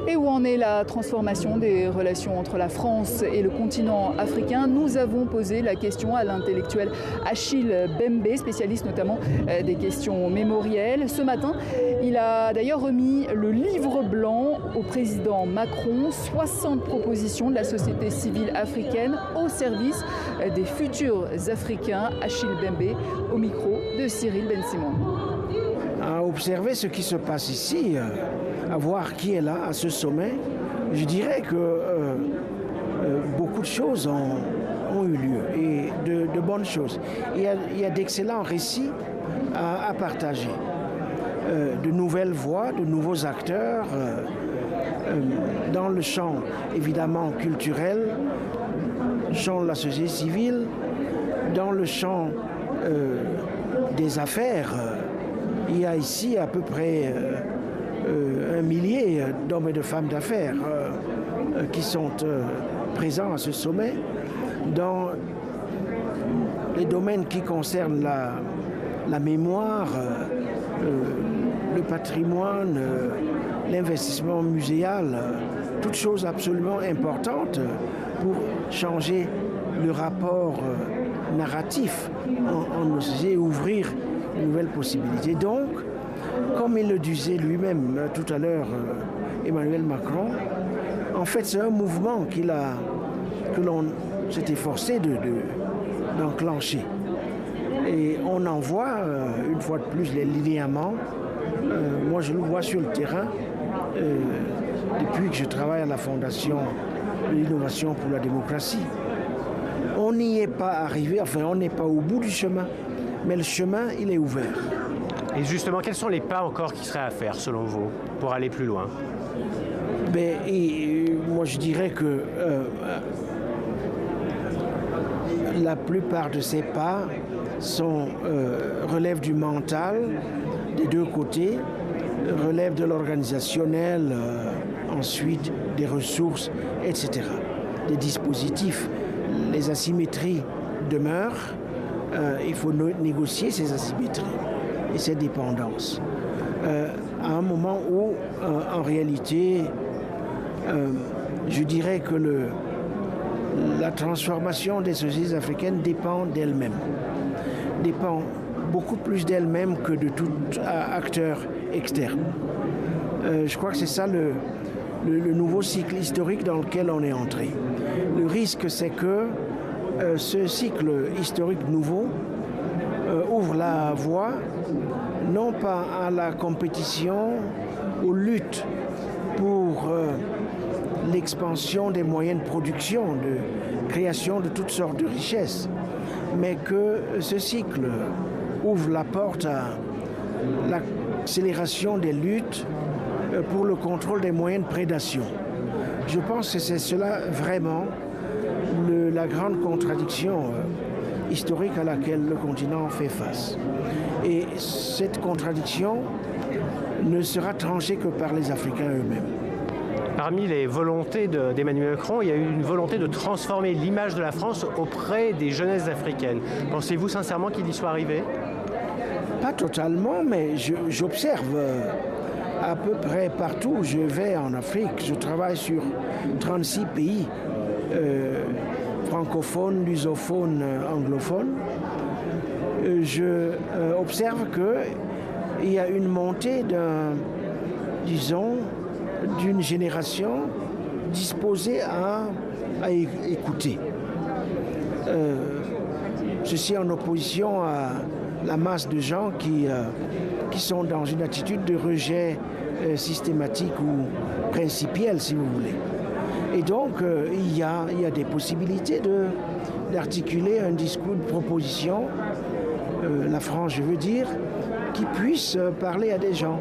Et où en est la transformation des relations entre la France et le continent africain? Nous avons posé la question à l'intellectuel Achille Mbembe, spécialiste notamment des questions mémorielles. Ce matin, il a d'ailleurs remis le livre blanc au président Macron, 60 propositions de la société civile africaine au service des futurs Africains. Achille Mbembe au micro de Cyril Ben-Simon. À observer ce qui se passe ici, à voir qui est là à ce sommet, je dirais que beaucoup de choses ont eu lieu et de bonnes choses. Il y a d'excellents récits à partager, de nouvelles voix, de nouveaux acteurs dans le champ évidemment culturel, champ de la société civile, dans le champ des affaires. Il y a ici à peu près 1 millier d'hommes et de femmes d'affaires qui sont présents à ce sommet dans les domaines qui concernent la mémoire, le patrimoine, l'investissement muséal, toutes choses absolument importantes pour changer le rapport narratif en nos sociétés et ouvrir de nouvelles possibilités. Donc, comme il le disait lui-même tout à l'heure, Emmanuel Macron, en fait c'est un mouvement que l'on s'est efforcé d'enclencher. Et on en voit une fois de plus les linéaments. Moi je le vois sur le terrain depuis que je travaille à la Fondation de l'innovation pour la démocratie. On n'y est pas arrivé, enfin on n'est pas au bout du chemin, mais le chemin il est ouvert. Et justement, quels sont les pas encore qui seraient à faire selon vous pour aller plus loin? Moi je dirais que la plupart de ces pas relèvent du mental des deux côtés, relèvent de l'organisationnel, ensuite des ressources, etc. Des dispositifs. Les asymétries demeurent, il faut négocier ces asymétries et ces dépendances. À un moment où, en réalité, je dirais que la transformation des sociétés africaines dépend d'elles-mêmes, dépend beaucoup plus d'elles-mêmes que de tout acteur externe. Je crois que c'est ça le nouveau cycle historique dans lequel on est entré. Le risque, c'est que ce cycle historique nouveau ouvre la voie non pas à la compétition, aux luttes pour l'expansion des moyens de production, de création de toutes sortes de richesses, mais que ce cycle ouvre la porte à l'accélération des luttes pour le contrôle des moyens de prédation. Je pense que c'est cela vraiment la grande contradiction historique à laquelle le continent fait face. Et cette contradiction ne sera tranchée que par les Africains eux-mêmes. Parmi les volontés d'Emmanuel Macron, il y a eu une volonté de transformer l'image de la France auprès des jeunesses africaines. Pensez-vous sincèrement qu'il y soit arrivé? Pas totalement, mais j'observe à peu près partout où je vais en Afrique. Je travaille sur 36 pays francophones, lusophones, anglophones. Je observe qu'il y a une montée d'une génération disposée à écouter. Ceci en opposition à la masse de gens qui sont dans une attitude de rejet systématique ou principiel, si vous voulez. Et donc, il y a des possibilités d'articuler un discours de proposition, la France, je veux dire, qui puisse parler à des gens.